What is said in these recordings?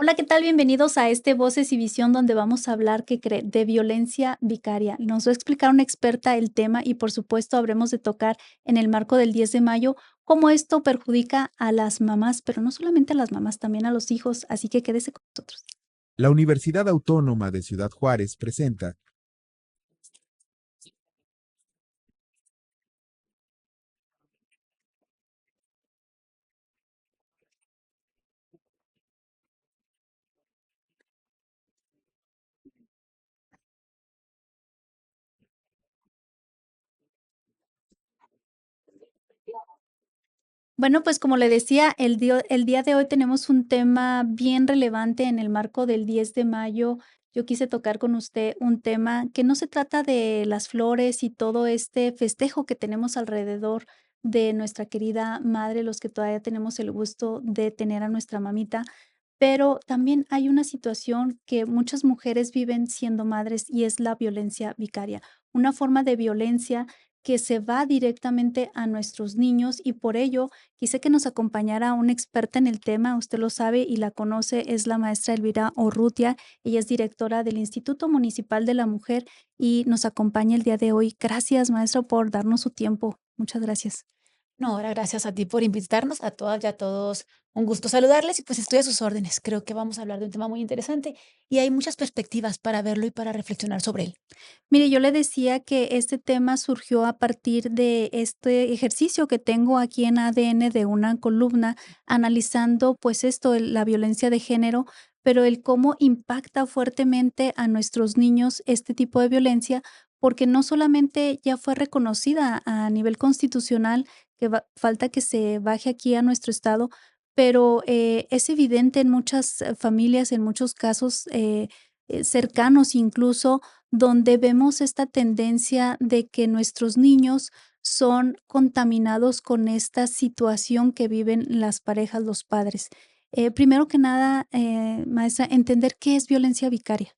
Hola, ¿qué tal? Bienvenidos a este Voces y Visión donde vamos a hablar de violencia vicaria. Nos va a explicar una experta el tema y por supuesto habremos de tocar en el marco del 10 de mayo cómo esto perjudica a las mamás, pero no solamente a las mamás, también a los hijos, así que quédese con nosotros. La Universidad Autónoma de Ciudad Juárez presenta. Bueno, pues como le decía, el día de hoy tenemos un tema bien relevante en el marco del 10 de mayo. Yo quise tocar con usted un tema que no se trata de las flores y todo este festejo que tenemos alrededor de nuestra querida madre, los que todavía tenemos el gusto de tener a nuestra mamita, pero también hay una situación que muchas mujeres viven siendo madres y es la violencia vicaria, una forma de violencia que se va directamente a nuestros niños y por ello quise que nos acompañara una experta en el tema, usted lo sabe y la conoce, es la maestra Elvira Orrutia. Ella es directora del Instituto Municipal de la Mujer y nos acompaña el día de hoy. Gracias, maestra, por darnos su tiempo. Muchas gracias. No, ahora gracias a ti por invitarnos, a todas y a todos. Un gusto saludarles y pues estoy a sus órdenes. Creo que vamos a hablar de un tema muy interesante y hay muchas perspectivas para verlo y para reflexionar sobre él. Mire, yo le decía que este tema surgió a partir de este ejercicio que tengo aquí en ADN de una columna analizando pues esto, la violencia de género, pero el cómo impacta fuertemente a nuestros niños este tipo de violencia, porque no solamente ya fue reconocida a nivel constitucional, que falta que se baje aquí a nuestro estado, pero es evidente en muchas familias, en muchos casos cercanos incluso, donde vemos esta tendencia de que nuestros niños son contaminados con esta situación que viven las parejas, los padres. Primero que nada, maestra, entender qué es violencia vicaria.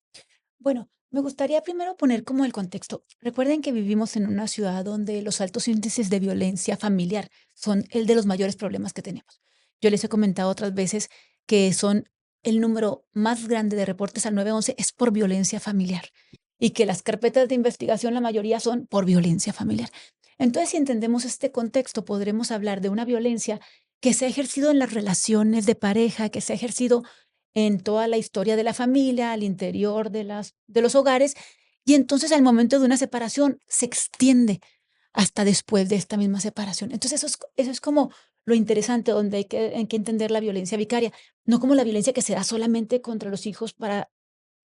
Bueno, me gustaría primero poner como el contexto. Recuerden que vivimos en una ciudad donde los altos índices de violencia familiar son el de los mayores problemas que tenemos. Yo les he comentado otras veces que son el número más grande de reportes al 911 es por violencia familiar y que las carpetas de investigación, la mayoría son por violencia familiar. Entonces, si entendemos este contexto, podremos hablar de una violencia que se ha ejercido en las relaciones de pareja, que se ha ejercido en toda la historia de la familia, al interior de los hogares, y entonces al momento de una separación se extiende hasta después de esta misma separación. Entonces eso es como lo interesante, donde hay que entender la violencia vicaria, no como la violencia que se da solamente contra los hijos para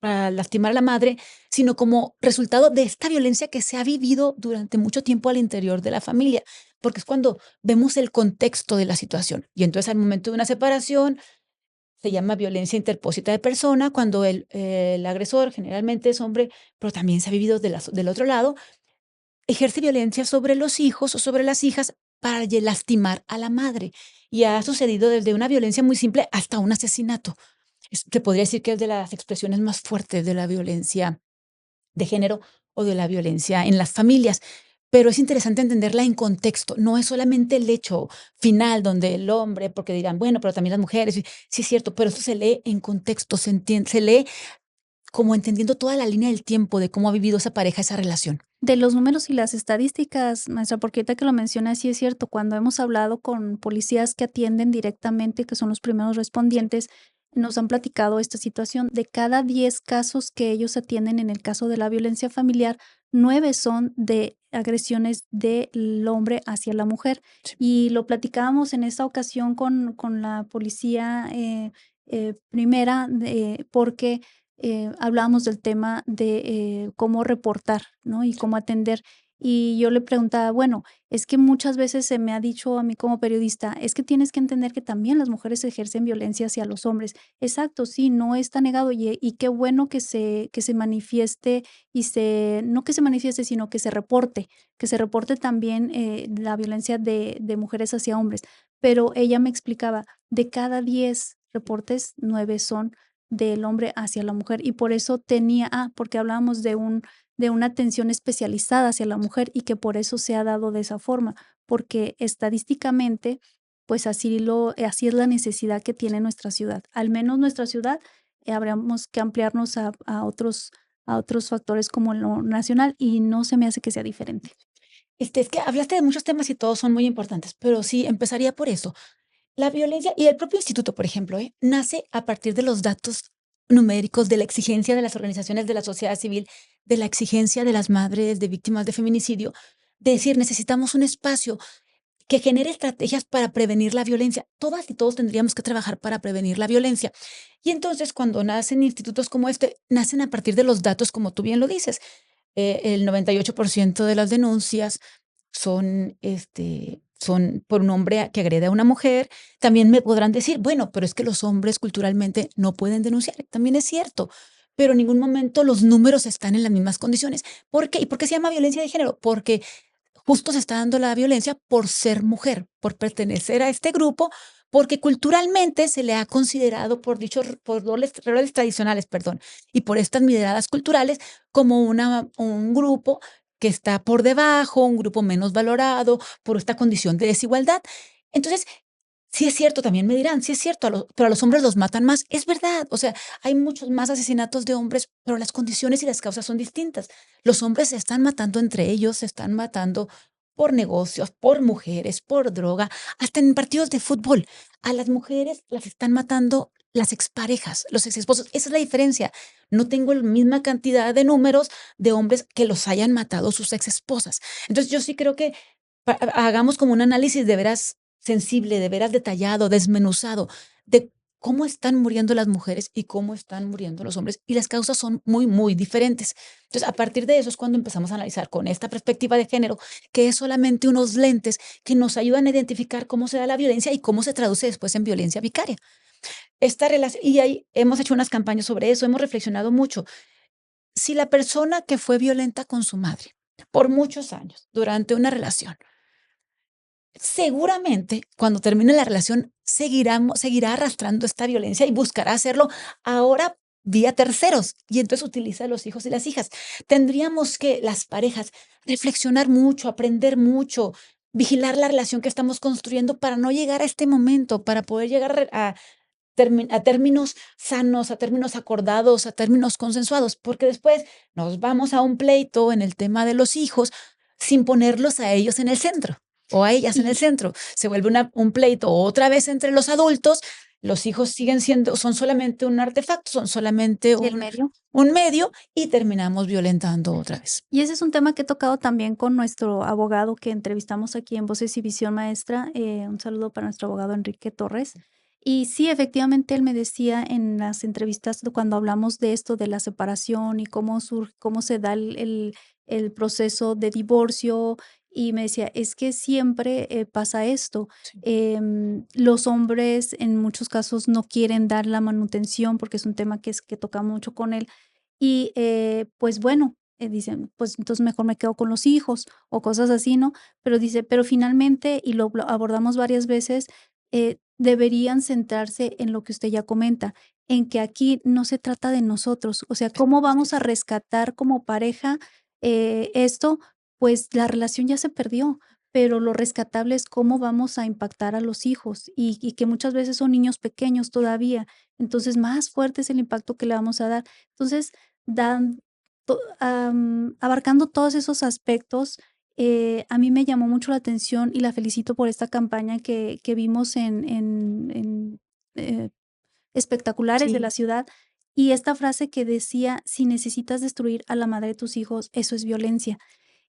lastimar a la madre, sino como resultado de esta violencia que se ha vivido durante mucho tiempo al interior de la familia, porque es cuando vemos el contexto de la situación. Y entonces al momento de una separación, se llama violencia interpósita de persona, cuando el agresor generalmente es hombre, pero también se ha vivido del otro lado, ejerce violencia sobre los hijos o sobre las hijas para lastimar a la madre. Y ha sucedido desde una violencia muy simple hasta un asesinato. Se podría decir que es de las expresiones más fuertes de la violencia de género o de la violencia en las familias. Pero es interesante entenderla en contexto, no es solamente el hecho final donde el hombre, porque dirán, bueno, pero también las mujeres, y sí es cierto, pero eso se lee en contexto, se lee como entendiendo toda la línea del tiempo de cómo ha vivido esa pareja, esa relación. De los números y las estadísticas, maestra, porque ahorita que lo menciona, sí es cierto, cuando hemos hablado con policías que atienden directamente, que son los primeros respondientes, nos han platicado esta situación. De cada 10 casos que ellos atienden en el caso de la violencia familiar, 9 son de agresiones del hombre hacia la mujer. Sí. Y lo platicábamos en esta ocasión con la policía primera, porque hablábamos del tema de cómo reportar, ¿no? Y cómo atender. Y yo le preguntaba, bueno, es que muchas veces se me ha dicho a mí como periodista, es que tienes que entender que también las mujeres ejercen violencia hacia los hombres. Exacto, sí, no está negado y qué bueno que se manifieste y no que se manifieste, sino que se reporte también la violencia de mujeres hacia hombres. Pero ella me explicaba, de cada 10 reportes, 9 son del hombre hacia la mujer y por eso porque hablábamos de una atención especializada hacia la mujer y que por eso se ha dado de esa forma, porque estadísticamente pues así es la necesidad que tiene nuestra ciudad. Al menos nuestra ciudad, habríamos que ampliarnos a otros factores como lo nacional, y no se me hace que sea diferente. Es que hablaste de muchos temas y todos son muy importantes, pero sí, empezaría por eso. La violencia y el propio instituto, por ejemplo, nace a partir de los datos numéricos, de la exigencia de las organizaciones de la sociedad civil, de la exigencia de las madres de víctimas de feminicidio, de decir, necesitamos un espacio que genere estrategias para prevenir la violencia. Todas y todos tendríamos que trabajar para prevenir la violencia. Y entonces, cuando nacen institutos como este, nacen a partir de los datos, como tú bien lo dices. El 98% de las denuncias son por un hombre que agrede a una mujer. También me podrán decir, bueno, pero es que los hombres culturalmente no pueden denunciar. También es cierto, pero en ningún momento los números están en las mismas condiciones. ¿Por qué? ¿Y por qué se llama violencia de género? Porque justo se está dando la violencia por ser mujer, por pertenecer a este grupo, porque culturalmente se le ha considerado por roles tradicionales, perdón, y por estas miradas culturales como un grupo que está por debajo, un grupo menos valorado por esta condición de desigualdad. Entonces, sí es cierto, también me dirán, sí es cierto, pero a los hombres los matan más. Es verdad, o sea, hay muchos más asesinatos de hombres, pero las condiciones y las causas son distintas. Los hombres se están matando entre ellos, se están matando por negocios, por mujeres, por droga, hasta en partidos de fútbol. A las mujeres las están matando las exparejas, los exesposos. Esa es la diferencia. No tengo la misma cantidad de números de hombres que los hayan matado sus exesposas. Entonces, yo sí creo que hagamos como un análisis de veras sensible, de veras detallado, desmenuzado, de cómo están muriendo las mujeres y cómo están muriendo los hombres. Y las causas son muy, muy diferentes. Entonces, a partir de eso es cuando empezamos a analizar con esta perspectiva de género, que es solamente unos lentes que nos ayudan a identificar cómo se da la violencia y cómo se traduce después en violencia vicaria. Esta relación, y ahí hemos hecho unas campañas sobre eso, hemos reflexionado mucho. Si la persona que fue violenta con su madre por muchos años, durante una relación, seguramente, cuando termine la relación, seguirá arrastrando esta violencia y buscará hacerlo ahora vía terceros, y entonces utiliza a los hijos y las hijas. Tendríamos que, las parejas, reflexionar mucho, aprender mucho, vigilar la relación que estamos construyendo para no llegar a este momento, para poder llegar a términos sanos, a términos acordados, a términos consensuados, porque después nos vamos a un pleito en el tema de los hijos sin ponerlos a ellos en el centro o a ellas en el Y centro. Se vuelve un pleito otra vez entre los adultos. Los hijos son solamente un artefacto, son solamente y el medio. un medio, y terminamos violentando otra vez. Y ese es un tema que he tocado también con nuestro abogado que entrevistamos aquí en Voces y Visión Maestra. Un saludo para nuestro abogado Enrique Torres. Y sí, efectivamente, él me decía en las entrevistas cuando hablamos de esto, de la separación y cómo se da el proceso de divorcio. Y me decía, es que siempre pasa esto. Sí. Los hombres en muchos casos no quieren dar la manutención porque es un tema que toca mucho con él. Y pues bueno, dicen, pues entonces mejor me quedo con los hijos o cosas así, ¿no? Pero dice, pero finalmente, y lo abordamos varias veces, deberían centrarse en lo que usted ya comenta, en que aquí no se trata de nosotros, o sea, ¿cómo vamos a rescatar como pareja esto? Pues la relación ya se perdió, pero lo rescatable es cómo vamos a impactar a los hijos y que muchas veces son niños pequeños todavía, entonces más fuerte es el impacto que le vamos a dar. Entonces, dan abarcando todos esos aspectos, a mí me llamó mucho la atención y la felicito por esta campaña que vimos eh, espectaculares de la Sí, ciudad, y esta frase que decía: "Si necesitas destruir a la madre de tus hijos, eso es violencia".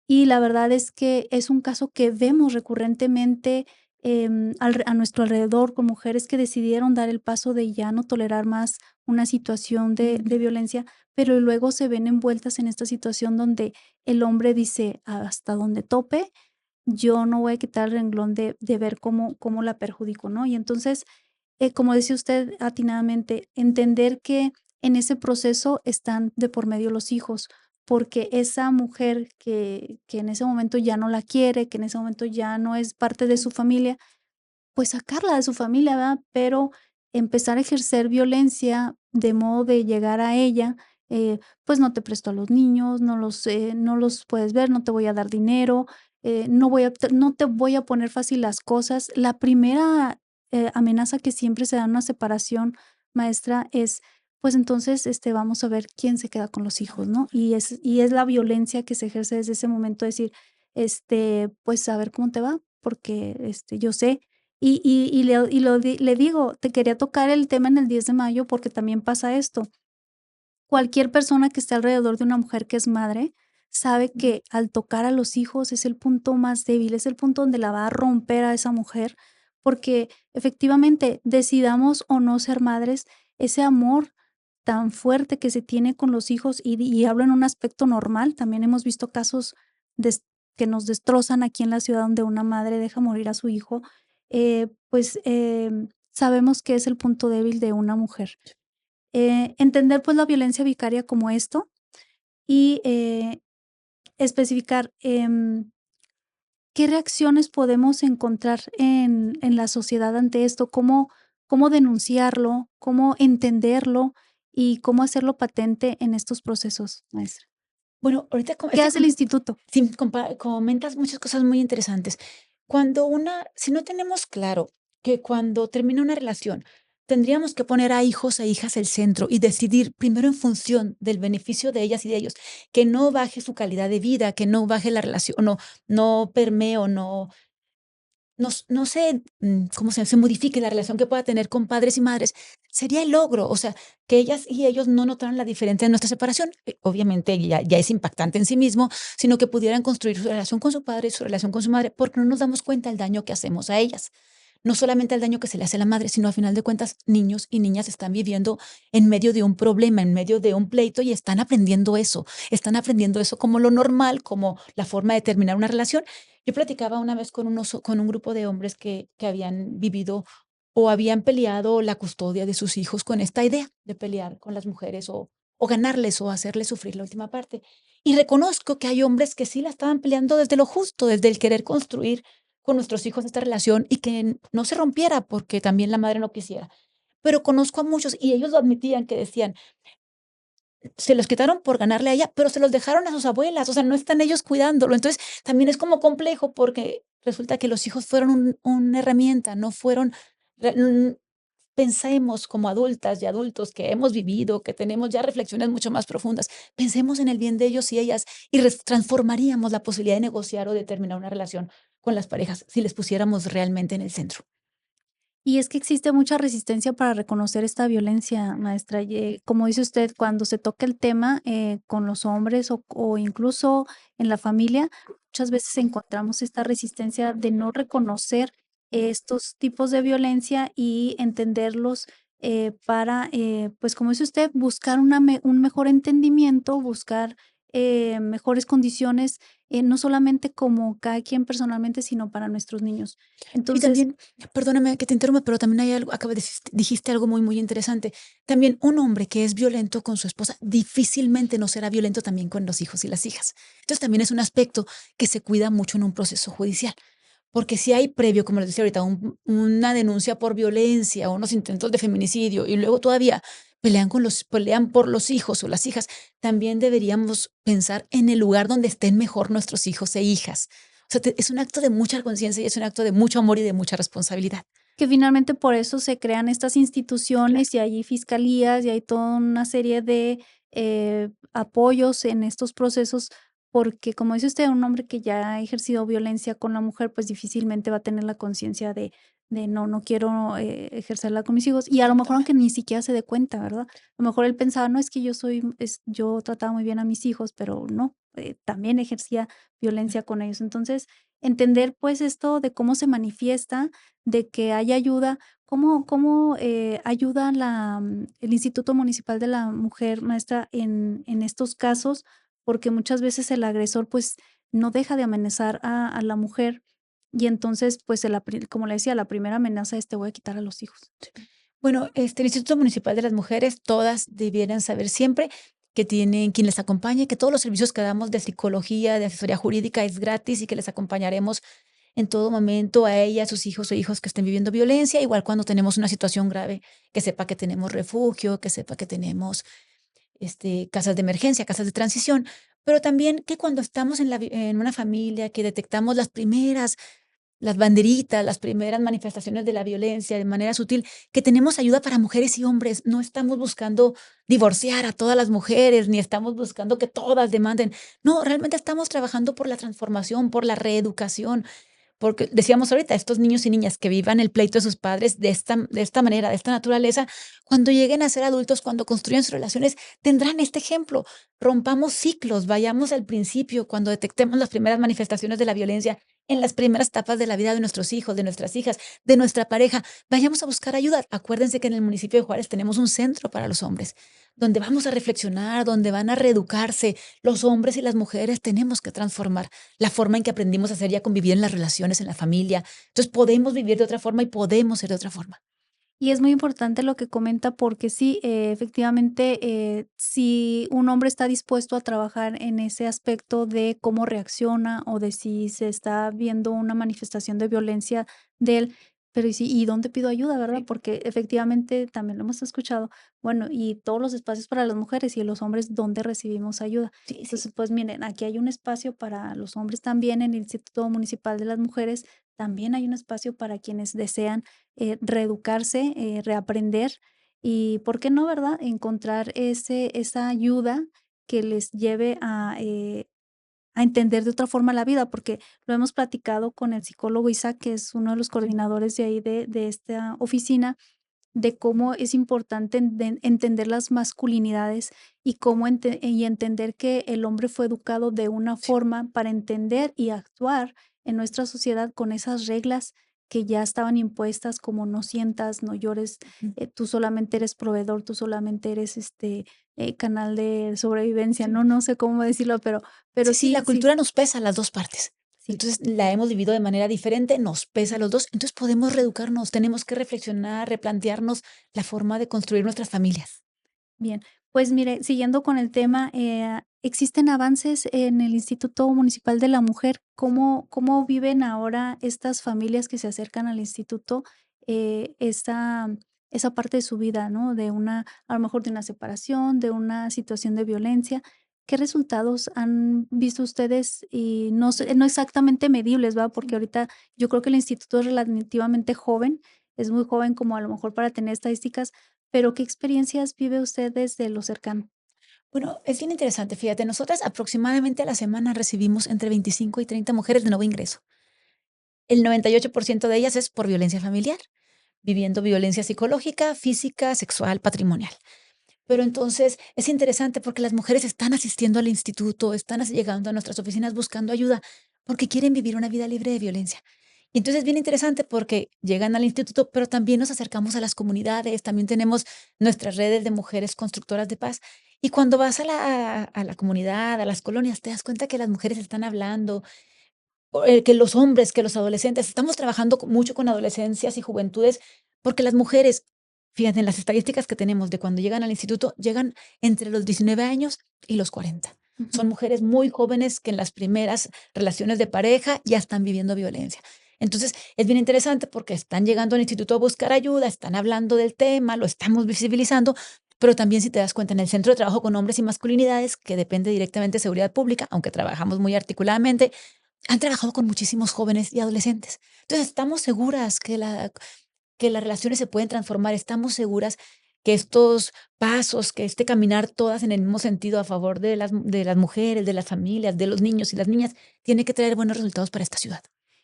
Y la verdad es que es un caso que vemos recurrentemente, a nuestro alrededor, con mujeres que decidieron dar el paso de ya no tolerar más una situación de mm, violencia, pero luego se ven envueltas en esta situación donde el hombre dice: "Hasta donde tope, yo no voy a quitar el renglón de ver cómo la perjudico", ¿no? Y entonces, como decía usted atinadamente, entender que en ese proceso están de por medio los hijos, porque esa mujer que en ese momento ya no la quiere, que en ese momento ya no es parte de su familia, pues sacarla de su familia, ¿verdad? Pero empezar a ejercer violencia de modo de llegar a ella, pues no te presto a los niños, no los puedes ver, no te voy a dar dinero. no te voy a poner fácil las cosas. La primera, amenaza que siempre se da en una separación, maestra, es, pues, entonces, vamos a ver quién se queda con los hijos, ¿no? Y es la violencia que se ejerce desde ese momento, decir, pues, a ver cómo te va, porque, yo sé. Le digo, te quería tocar el tema en el 10 de mayo, porque también pasa esto. Cualquier persona que esté alrededor de una mujer que es madre, sabe que al tocar a los hijos es el punto más débil, es el punto donde la va a romper a esa mujer, porque efectivamente, decidamos o no ser madres, ese amor tan fuerte que se tiene con los hijos, y hablo en un aspecto normal, también hemos visto casos des que nos destrozan aquí en la ciudad, donde una madre deja morir a su hijo, pues, sabemos que es el punto débil de una mujer. Entender, pues, la violencia vicaria como esto y, especificar, ¿qué reacciones podemos encontrar en la sociedad ante esto? ¿Cómo denunciarlo? ¿Cómo entenderlo? Y, ¿cómo hacerlo patente en estos procesos, maestra? Bueno, ahorita ¿Qué hace el instituto? sí, comentas muchas cosas muy interesantes. Si no tenemos claro que cuando termina una relación, tendríamos que poner a hijos e hijas el centro y decidir primero en función del beneficio de ellas y de ellos, que no baje su calidad de vida, que no baje la relación, no permee o no se, ¿cómo se modifique la relación que pueda tener con padres y madres, sería el logro, o sea, que ellas y ellos no notaran la diferencia en nuestra separación. Obviamente, ya es impactante en sí mismo, sino que pudieran construir su relación con su padre, su relación con su madre, porque no nos damos cuenta del daño que hacemos a ellas. No solamente el daño que se le hace a la madre, sino a final de cuentas, niños y niñas están viviendo en medio de un problema, en medio de un pleito y están aprendiendo eso como lo normal, como la forma de terminar una relación. Yo platicaba una vez con un grupo de hombres que habían vivido o habían peleado la custodia de sus hijos con esta idea de pelear con las mujeres o ganarles o hacerles sufrir la última parte. Y reconozco que hay hombres que sí la estaban peleando desde lo justo, desde el querer construir con nuestros hijos esta relación y que no se rompiera porque también la madre no quisiera. Pero conozco a muchos y ellos lo admitían, que decían, se los quitaron por ganarle a ella, pero se los dejaron a sus abuelas, o sea, no están ellos cuidándolo. Entonces, también es como complejo porque resulta que los hijos fueron una herramienta, no fueron, re- mm, pensemos como adultas y adultos que hemos vivido, que tenemos ya reflexiones mucho más profundas, pensemos en el bien de ellos y ellas y transformaríamos la posibilidad de negociar o de terminar una relación con las parejas si les pusiéramos realmente en el centro. Y es que existe mucha resistencia para reconocer esta violencia, maestra. Y, como dice usted, cuando se toca el tema con los hombres o incluso en la familia, muchas veces encontramos esta resistencia de no reconocer estos tipos de violencia y entenderlos para, pues como dice usted, buscar un mejor entendimiento, buscar mejores condiciones, no solamente como cada quien personalmente, sino para nuestros niños. Y Entonces, también, perdóname que te interrumpa, pero también hay algo, dijiste algo muy, muy interesante. También un hombre que es violento con su esposa difícilmente no será violento también con los hijos y las hijas. Entonces también es un aspecto que se cuida mucho en un proceso judicial. Porque si hay previo, como les decía ahorita, una denuncia por violencia o unos intentos de feminicidio y luego todavía pelean por los hijos o las hijas, también deberíamos pensar en el lugar donde estén mejor nuestros hijos e hijas. O sea, es un acto de mucha conciencia y es un acto de mucho amor y de mucha responsabilidad. que finalmente por eso se crean estas Claro. instituciones y hay fiscalías y hay toda una serie de apoyos en estos procesos, porque como dice usted, un hombre que ya ha ejercido violencia con la mujer, pues difícilmente va a tener la conciencia de no, no quiero ejercerla con mis hijos. Y a lo mejor aunque Exactamente. ni siquiera se dé cuenta, ¿verdad? A lo mejor él pensaba, no, es que yo trataba muy bien a mis hijos, pero no, también ejercía violencia con ellos. Entonces, entender pues esto de cómo se manifiesta, de que hay ayuda. ¿Cómo ayuda el Instituto Municipal de la Mujer, maestra, en estos casos? Porque muchas veces el agresor, pues, no deja de amenazar a la mujer y entonces, pues, como le decía, la primera amenaza es: "Te voy a quitar a los hijos". Bueno, el Instituto Municipal de las Mujeres, todas debieran saber siempre que tienen quien les acompañe, que todos los servicios que damos de psicología, de asesoría jurídica es gratis y que les acompañaremos en todo momento a ella, a sus hijos o hijos que estén viviendo violencia, igual cuando tenemos una situación grave, que sepa que tenemos refugio, que sepa que tenemos casas de emergencia, casas de transición, pero también que cuando estamos en una familia, que detectamos las banderitas, las primeras manifestaciones de la violencia de manera sutil, que tenemos ayuda para mujeres y hombres. No estamos buscando divorciar a todas las mujeres, ni estamos buscando que todas demanden. No, realmente estamos trabajando por la transformación, por la reeducación, porque decíamos ahorita, estos niños y niñas que vivan el pleito de sus padres de esta manera, de esta naturaleza, cuando lleguen a ser adultos, cuando construyan sus relaciones, tendrán este ejemplo. Rompamos ciclos, vayamos al principio, cuando detectemos las primeras manifestaciones de la violencia, en las primeras etapas de la vida de nuestros hijos, de nuestras hijas, de nuestra pareja, vayamos a buscar ayuda. Acuérdense que en el municipio de Juárez tenemos un centro para los hombres, donde vamos a reflexionar, donde van a reeducarse. Los hombres y las mujeres tenemos que transformar la forma en que aprendimos a hacer y a convivir en las relaciones, en la familia. Entonces, podemos vivir de otra forma y podemos ser de otra forma. Y es muy importante lo que comenta porque sí, efectivamente, si un hombre está dispuesto a trabajar en ese aspecto de cómo reacciona o de si se está viendo una manifestación de violencia de él, pero ¿y dónde pido ayuda, verdad? Sí, Porque efectivamente también lo hemos escuchado, bueno, y todos los espacios para las mujeres y los hombres, ¿dónde recibimos ayuda? sí, sí. Entonces, pues miren, aquí hay un espacio para los hombres también en el Instituto Municipal de las Mujeres, también hay un espacio para quienes desean reeducarse, reaprender y, ¿por qué no, verdad? Encontrar esa ayuda que les lleve a entender de otra forma la vida, porque lo hemos platicado con el psicólogo Isaac, que es uno de los Sí. coordinadores de ahí de esta oficina, de cómo es importante entender las masculinidades y cómo entender que el hombre fue educado de una Sí. forma para entender y actuar en nuestra sociedad con esas reglas que ya estaban impuestas, como no sientas, no llores, Ujú. tú solamente eres proveedor, tú solamente eres canal de sobrevivencia, Sí. no sé cómo decirlo, pero Sí, sí, sí, la sí, cultura nos pesa a las 2 partes. sí. Entonces, la hemos vivido de manera diferente, nos pesa a los 2. Entonces podemos reeducarnos, tenemos que reflexionar, replantearnos la forma de construir nuestras familias. Bien, pues mire, siguiendo con el tema, ¿existen avances en el Instituto Municipal de la Mujer? ¿Cómo viven ahora estas familias que se acercan al instituto, esa parte de su vida, ¿no? De a lo mejor de una separación, de una situación de violencia. ¿Qué resultados han visto ustedes? Y no exactamente medibles, ¿va? Porque Sí. ahorita yo creo que el instituto es relativamente joven, es muy joven como a lo mejor para tener estadísticas, pero, ¿qué experiencias vive usted desde lo cercano? Bueno, es bien interesante, fíjate, nosotras aproximadamente a la semana recibimos entre 25 y 30 mujeres de nuevo ingreso. El 98% de ellas es por violencia familiar, viviendo violencia psicológica, física, sexual, patrimonial. Pero entonces es interesante porque las mujeres están asistiendo al instituto, están llegando a nuestras oficinas buscando ayuda porque quieren vivir una vida libre de violencia. Y entonces es bien interesante porque llegan al instituto, pero también nos acercamos a las comunidades, también tenemos nuestras redes de mujeres constructoras de paz. Y cuando vas a la comunidad, a las colonias, te das cuenta que las mujeres están hablando, que los hombres, que los adolescentes, estamos trabajando mucho con adolescencias y juventudes, porque las mujeres, fíjate, en las estadísticas que tenemos de cuando llegan al instituto, llegan entre los 19 años y los 40. Ujú. Son mujeres muy jóvenes que en las primeras relaciones de pareja ya están viviendo violencia. Entonces, es bien interesante porque están llegando al instituto a buscar ayuda, están hablando del tema, lo estamos visibilizando, pero también si te das cuenta en el centro de trabajo con hombres y masculinidades, que depende directamente de seguridad pública, aunque trabajamos muy articuladamente, han trabajado con muchísimos jóvenes y adolescentes. Entonces, estamos seguras que las relaciones se pueden transformar, estamos seguras que estos pasos, que este caminar todas en el mismo sentido a favor de las mujeres, de las familias, de los niños y las niñas, tiene que traer buenos resultados para esta ciudad.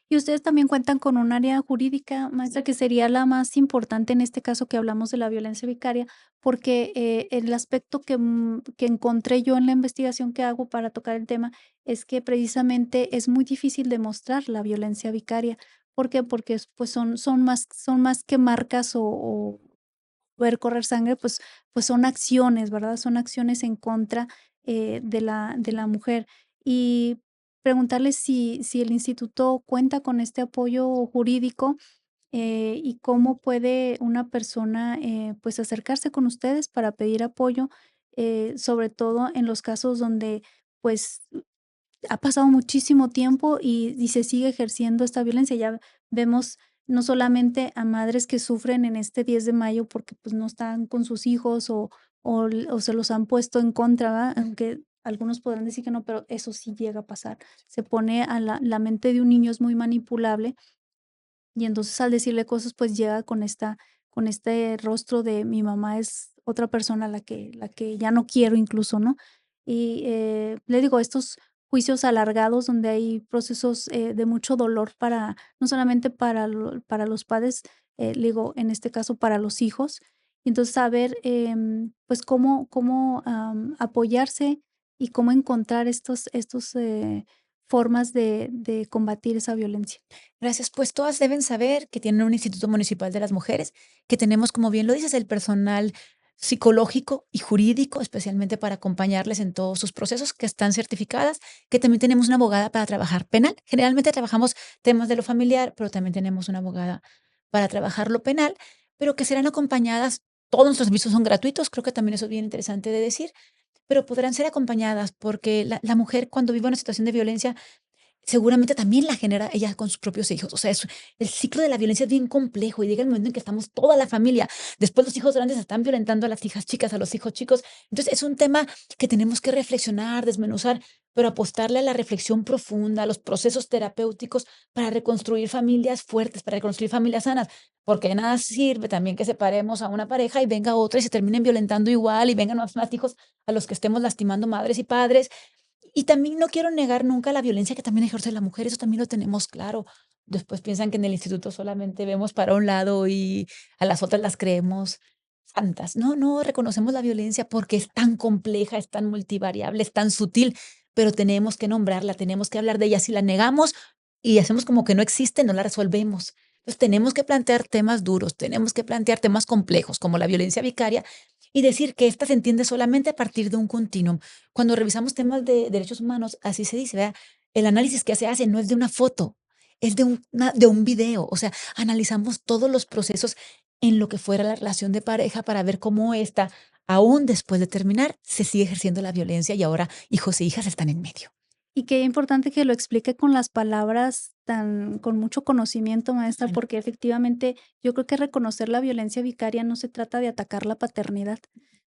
Y ustedes también cuentan con un área jurídica, maestra, que sería la más importante en este caso que hablamos de la violencia vicaria, porque, el aspecto que encontré yo en la investigación que hago para tocar el tema, es que precisamente es muy difícil demostrar la violencia vicaria. ¿Por qué? Porque pues son más que marcas o ver correr sangre, pues son acciones, ¿verdad? Son acciones en contra, de la mujer. Y preguntarle si el instituto cuenta con este apoyo jurídico, y cómo puede una persona, pues, acercarse con ustedes para pedir apoyo, sobre todo en los casos donde, pues, ha pasado muchísimo tiempo y se sigue ejerciendo esta violencia. Ya vemos no solamente a madres que sufren en este 10 de mayo porque, pues, no están con sus hijos o se los han puesto en contra, ¿verdad? Aunque algunos podrán decir que no, pero eso sí llega a pasar. Se pone a la mente de un niño es muy manipulable y entonces al decirle cosas, pues llega con este rostro de mi mamá es otra persona la que ya no quiero incluso, ¿no? Y, le digo, estos juicios alargados donde hay procesos, de mucho dolor para no solamente para los padres, le digo, en este caso para los hijos. Y entonces saber, pues cómo, apoyarse y cómo encontrar estos, formas de combatir esa violencia. Gracias. Pues todas deben saber que tienen un Instituto Municipal de las Mujeres, que tenemos, como bien lo dices, el personal psicológico y jurídico, especialmente para acompañarles en todos sus procesos, que están certificadas, que también tenemos una abogada para trabajar penal. Generalmente trabajamos temas de lo familiar, pero también tenemos una abogada para trabajar lo penal, pero que serán acompañadas. Todos nuestros servicios son gratuitos, creo que también eso es bien interesante de decir, pero podrán ser acompañadas porque la mujer cuando vive una situación de violencia seguramente también la genera ella con sus propios hijos. O sea, el ciclo de la violencia es bien complejo y llega el momento en que estamos toda la familia. Después los hijos grandes están violentando a las hijas chicas, a los hijos chicos. Entonces es un tema que tenemos que reflexionar, desmenuzar, pero apostarle a la reflexión profunda, a los procesos terapéuticos para reconstruir familias fuertes, para reconstruir familias sanas. Porque de nada sirve también que separemos a una pareja y venga otra y se terminen violentando igual y vengan más hijos a los que estemos lastimando madres y padres. Y también no quiero negar nunca la violencia que también ejerce la mujer, eso también lo tenemos claro. Después piensan que en el instituto solamente vemos para un lado y a las otras las creemos santas. No, no, reconocemos la violencia porque es tan compleja, es tan multivariable, es tan sutil, pero tenemos que nombrarla, tenemos que hablar de ella. Si la negamos y hacemos como que no existe, no la resolvemos. Entonces tenemos que plantear temas duros, tenemos que plantear temas complejos como la violencia vicaria y decir que esta se entiende solamente a partir de un continuum. Cuando revisamos temas de derechos humanos, así se dice, ¿verdad? El análisis que se hace no es de una foto, es de un video. O sea, analizamos todos los procesos en lo que fuera la relación de pareja para ver cómo esta, aún después de terminar, se sigue ejerciendo la violencia y ahora hijos e hijas están en medio. Y qué importante que lo explique con las palabras tan con mucho conocimiento, maestra, Claro. porque efectivamente yo creo que reconocer la violencia vicaria no se trata de atacar la paternidad,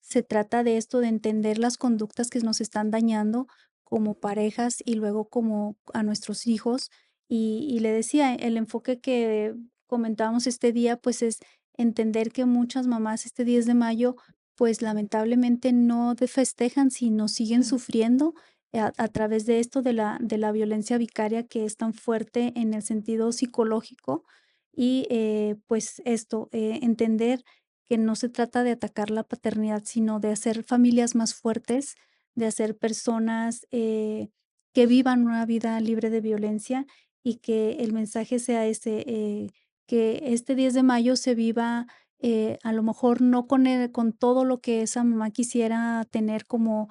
se trata de esto, de entender las conductas que nos están dañando como parejas y luego como a nuestros hijos. Y le decía, el enfoque que comentábamos este día, pues es entender que muchas mamás este 10 de mayo, pues lamentablemente no de festejan, sino siguen Claro. sufriendo a través de esto de la violencia vicaria que es tan fuerte en el sentido psicológico y, pues esto, entender que no se trata de atacar la paternidad, sino de hacer familias más fuertes, de hacer personas, que vivan una vida libre de violencia y que el mensaje sea ese, que este 10 de mayo se viva, a lo mejor no con todo lo que esa mamá quisiera tener como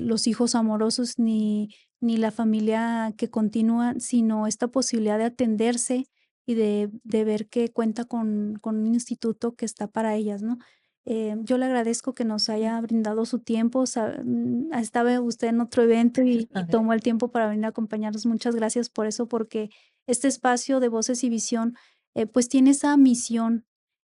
los hijos amorosos ni la familia que continúa, sino esta posibilidad de atenderse y de ver que cuenta con un instituto que está para ellas, ¿no? Yo le agradezco que nos haya brindado su tiempo, estaba usted en otro evento y A ver. tomó el tiempo para venir a acompañarnos. Muchas gracias por eso, porque este espacio de Voces y Visión, pues tiene esa misión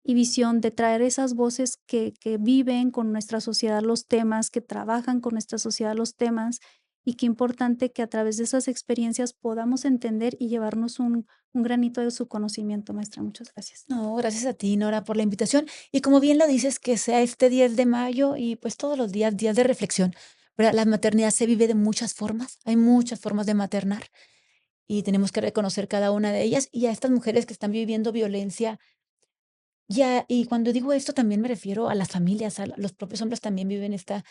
y visión de traer esas voces que viven con nuestra sociedad los temas, que trabajan con nuestra sociedad los temas, y qué importante que a través de esas experiencias podamos entender y llevarnos un granito de su conocimiento, maestra. Muchas gracias. No, gracias a ti, Nora, por la invitación. Y como bien lo dices, que sea este 10 de mayo y pues todos los días, días de reflexión. ¿Verdad? La maternidad se vive de muchas formas, hay muchas formas de maternar y tenemos que reconocer cada una de ellas y a estas mujeres que están viviendo violencia. Ya, y cuando digo esto también me refiero a las familias, a los propios hombres también viven estas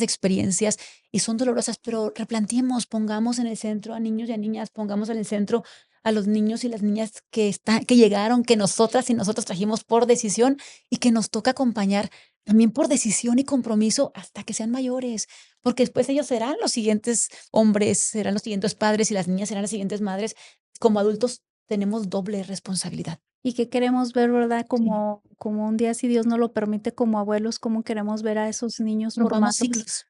experiencias y son dolorosas, pero replanteemos, pongamos en el centro a niños y a niñas, pongamos en el centro a los niños y las niñas que llegaron, que nosotras y nosotros trajimos por decisión y que nos toca acompañar también por decisión y compromiso hasta que sean mayores, porque después ellos serán los siguientes hombres, serán los siguientes padres y las niñas serán las siguientes madres. Como adultos tenemos doble responsabilidad. Y que queremos ver, ¿verdad? Sí. Como un día, si Dios nos lo permite, como abuelos, cómo queremos ver a esos niños Rompamos formados, ciclos.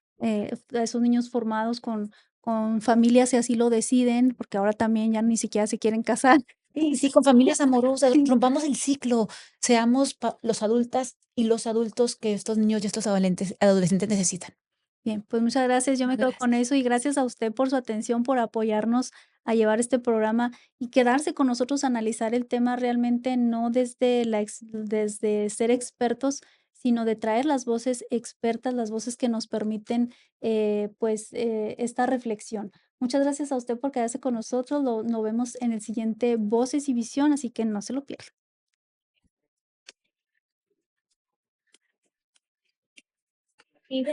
a esos niños formados con familias, si así lo deciden, porque ahora también ya ni siquiera se quieren casar. Y sí, con familias amorosas, Sí. rompamos el ciclo, seamos los adultas y los adultos que estos niños y estos adolescentes necesitan. Bien, pues muchas gracias. Yo me quedo con Gracias. eso y gracias a usted por su atención, por apoyarnos a llevar este programa y quedarse con nosotros a analizar el tema realmente no desde desde ser expertos, sino de traer las voces expertas, las voces que nos permiten esta reflexión. Muchas gracias a usted por quedarse con nosotros. Nos vemos en el siguiente Voces y Visión, así que no se lo pierda. Y